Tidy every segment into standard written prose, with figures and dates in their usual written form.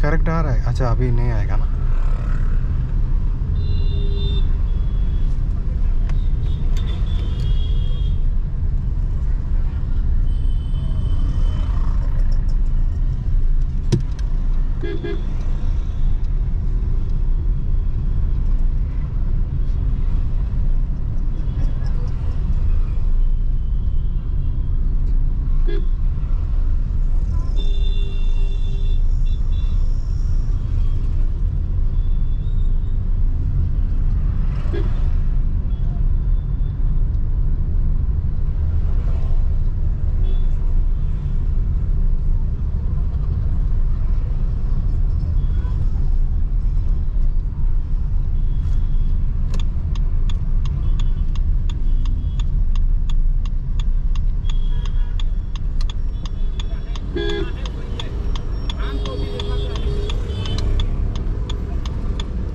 Correct आ रहा है? अच्छा अभी नहीं आएगा ना।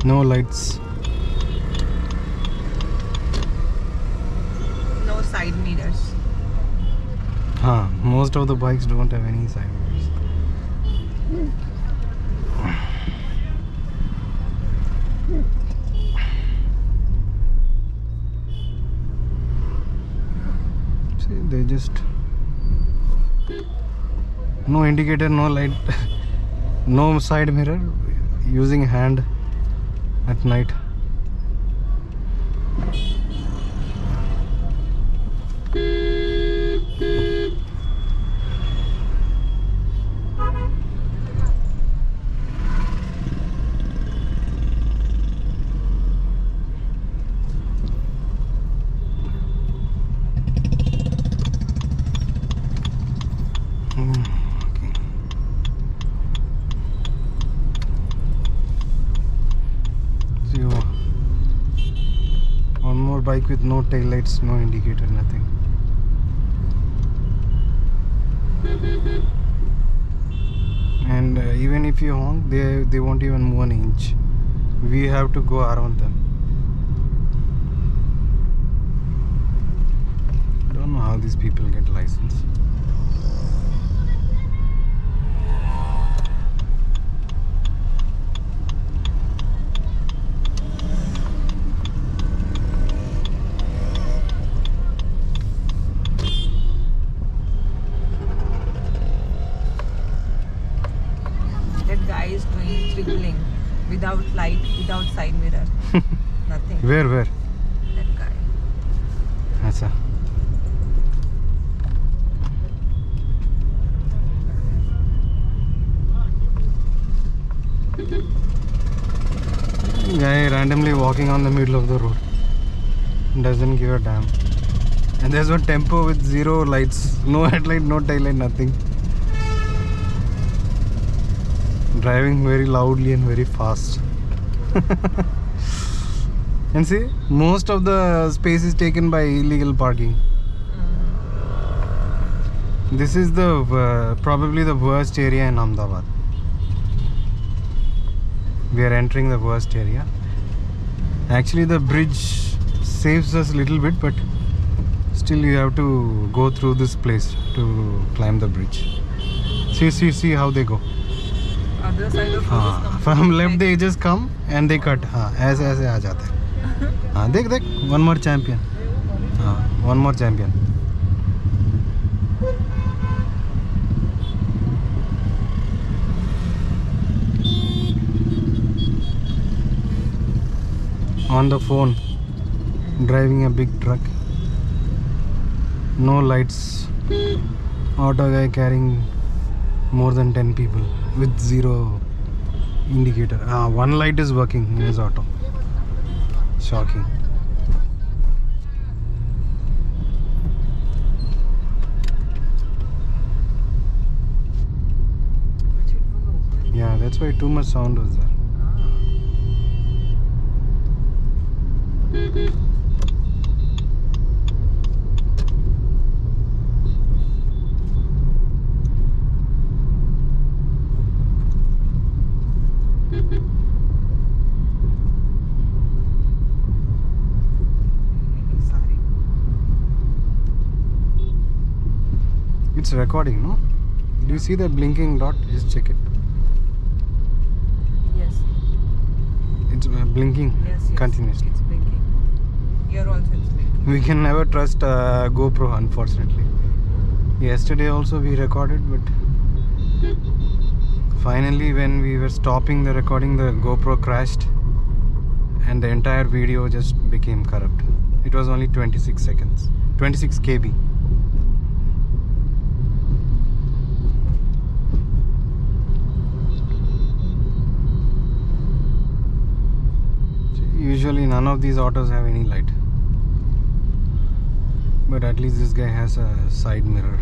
No lights. No side mirrors. Most of the bikes don't have any side mirrors. See, they just no indicator, no light, no side mirror. Using hand at night. Bike with no tail lights, no indicator, nothing. And even if you honk, they won't even move an inch. We have to go around them. Don't know how these people get license. Is doing dribbling without light, without side mirror. Nothing. Where? That guy. Acha. Guy randomly walking on the middle of the road. Doesn't give a damn. And there's one tempo with zero lights. No headlight, no taillight, nothing. Driving very loudly and very fast. And see, most of the space is taken by illegal parking. This is the probably the worst area in Ahmedabad. We are entering the worst area. Actually the bridge saves us a little bit, but still you have to go through this place to climb the bridge. See how they go. Other side of road is From left they just come and they cut. ऐसे आ जाते हैं. देख one more champion. One more champion. On the phone, driving a big truck. No lights. Auto guy carrying more than 10 people with zero indicator. One light is working in his auto. Shocking. Yeah, that's why too much sound was there. It's recording, no? Do you see that blinking dot? Just check it. It's blinking Yes, yes. continuously. It's blinking. Here also it's blinking. We can never trust GoPro, unfortunately. Yesterday also we recorded, but finally when we were stopping the recording, the GoPro crashed and the entire video just became corrupt. It was only 26 seconds, 26 KB. Usually none of these autos have any light, but at least this guy has a side mirror.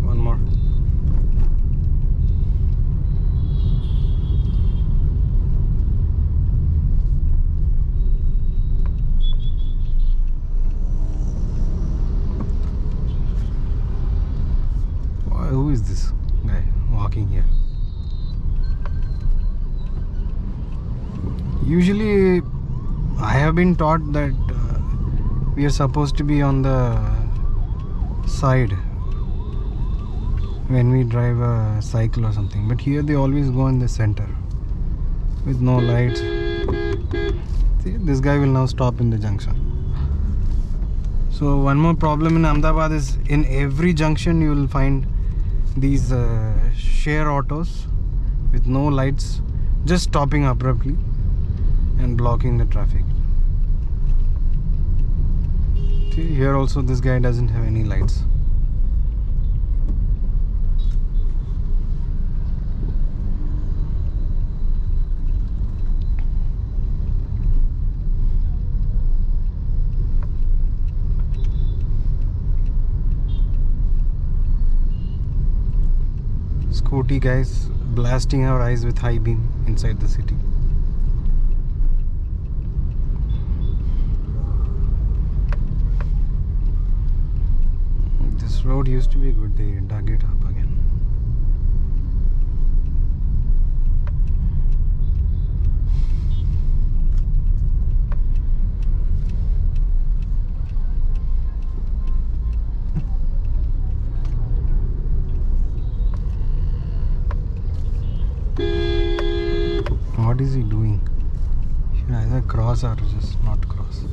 One more. Who is this guy walking here? Usually I have been taught that we are supposed to be on the side when we drive a cycle or something, but here they always go in the center with no lights. See, this guy will now stop in the junction. So one more problem in Ahmedabad is in every junction you will find these share autos with no lights just stopping abruptly and blocking the traffic. See, here also this guy doesn't have any lights. Scooty guys blasting our eyes with high beam inside the city. This road used to be good, they dug it up again. What is he doing? He should either cross or just not cross.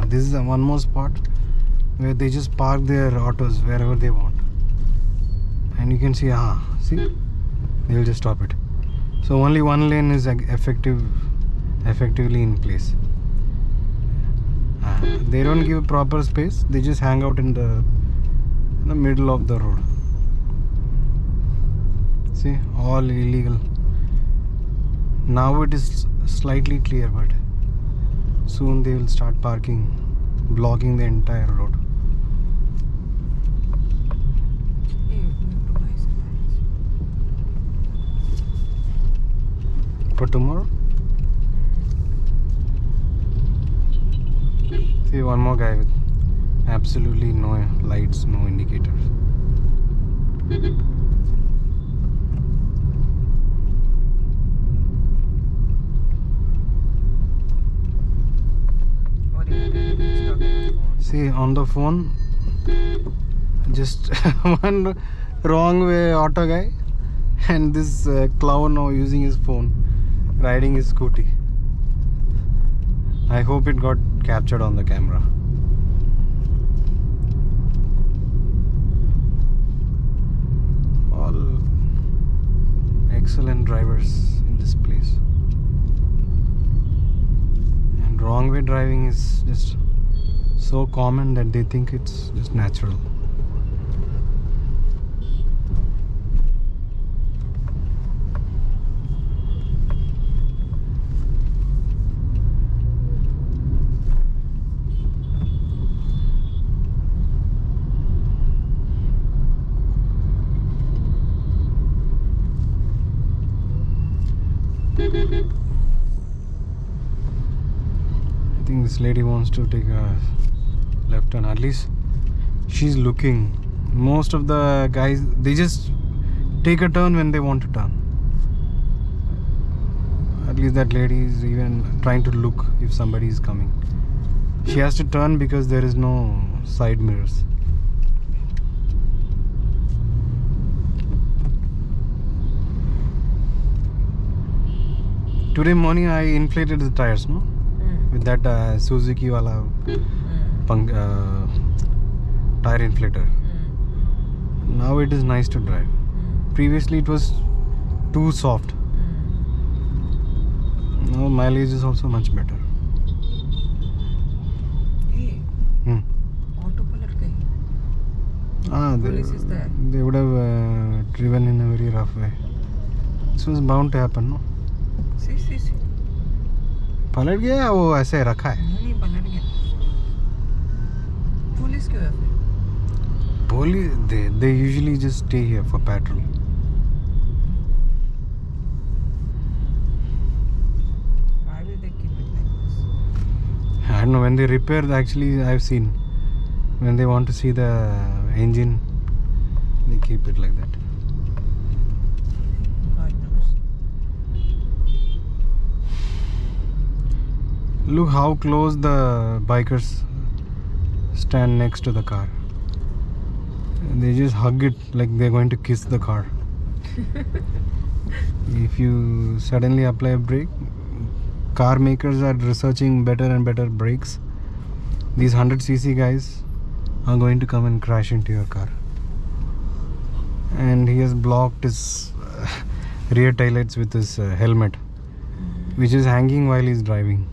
This is one more spot where they just park their autos wherever they want, and you can see, see, they will just stop it. So only one lane is effectively in place. They don't give proper space. They just hang out in the middle of the road. See, all illegal. Now it is slightly clear, but soon they will start parking, blocking the entire road. For tomorrow? See, one more guy with absolutely no lights, no indicators. See, on the phone, just one wrong way auto guy, and this clown now using his phone, riding his scooty. I hope it got captured on the camera. All excellent drivers in this place. And wrong way driving is just so common that they think it's just natural. I think this lady wants to take a left turn. At least she's looking. Most of the guys, they just take a turn when they want to turn. At least that lady is even trying to look if somebody is coming. She has to turn because there is no side mirrors. Today morning I inflated the tires, no? With that Suzuki wala tire inflator. Now it is nice to drive. Previously it was too soft. Now mileage is also much better. Hey, auto palat gayi. Police is there. They would have driven in a very rough way. This was bound to happen, no? See. पलट गया वो ऐसे रखा है. नहीं पलट गया. Police क्यों है फिर? Police, they usually just stay here for patrol. Why will they keep it like this? I don't know, when they repair, actually I've seen when they want to see the engine, they keep it like that. God knows. Look how close the bikers stand next to the car. They just hug it like they're going to kiss the car. If you suddenly apply a brake, car makers are researching better and better brakes. These 100cc guys are going to come and crash into your car. And he has blocked his rear taillights with his helmet, which is hanging while he's driving.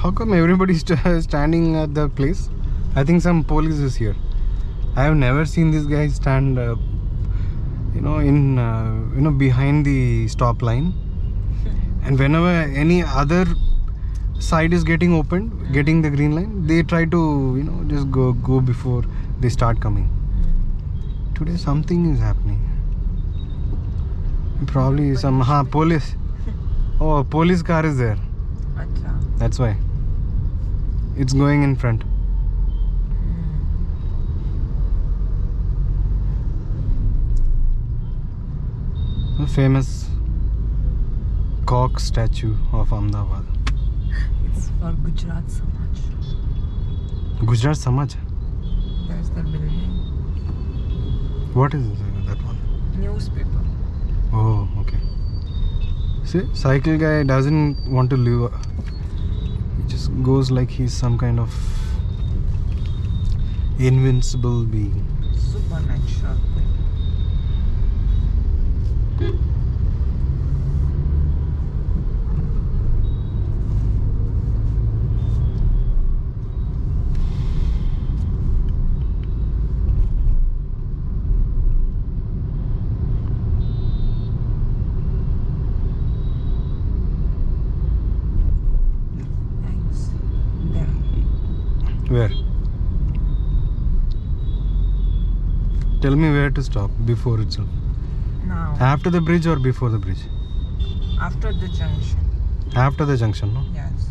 How come everybody is standing at the place? I think some police is here. I have never seen this guy stand, behind the stop line. And whenever any other side is getting opened, getting the green line, they try to, just go before they start coming. Today something is happening. Probably some police. Oh, a police car is there. Acha. That's why. It's going in front. A famous cock statue of Ahmedabad. It's for Gujarat Samaj. Gujarat Samaj? There's the building. What is that one? Newspaper. Oh, okay. See, cycle guy doesn't want to live. He just goes like he's some kind of invincible being. Supernatural thing. Where? Tell me where to stop before itself. Now. After the bridge or before the bridge? After the junction. After the junction, no? Yes.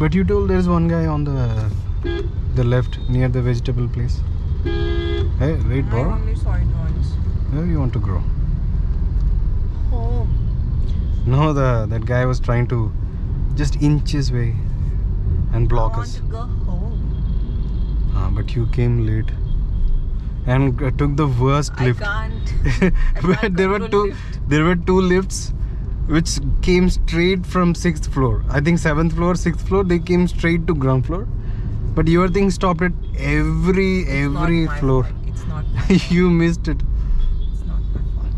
But you told there's one guy on the left near the vegetable place. Hey, wait, I bro. only saw it once. Where you want to grow? Home. No, that guy was trying to just inch his way and block I want us. to go home. But you came late and took the worst I lift. can't. But there were control two. lift. There were two lifts, which came straight from 6th floor. I think 7th floor, 6th floor. They came straight to ground floor. But your thing stopped at every It's not my floor. fault. It's not my fault. You missed it. It's not my fault.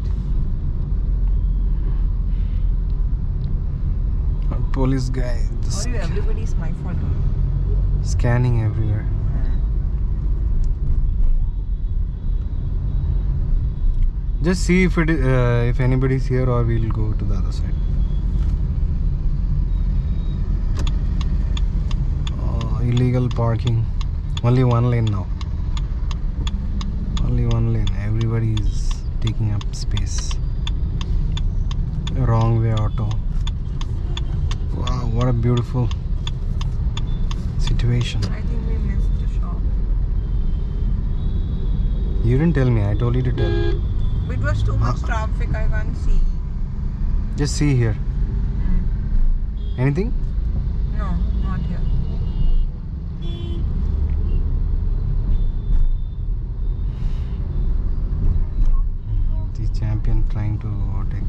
Police guy Or just you, everybody's my fault. scanning everywhere. Just see if anybody's here, or we'll go to the other side. Oh, illegal parking. Only one lane now. Only one lane. Everybody is taking up space. Wrong way auto. Wow, what a beautiful situation. I think we missed the shop. You didn't tell me. I told you to tell. It was too much traffic. I can't see. Just see here. Anything? No, not here. The champion trying to overtake.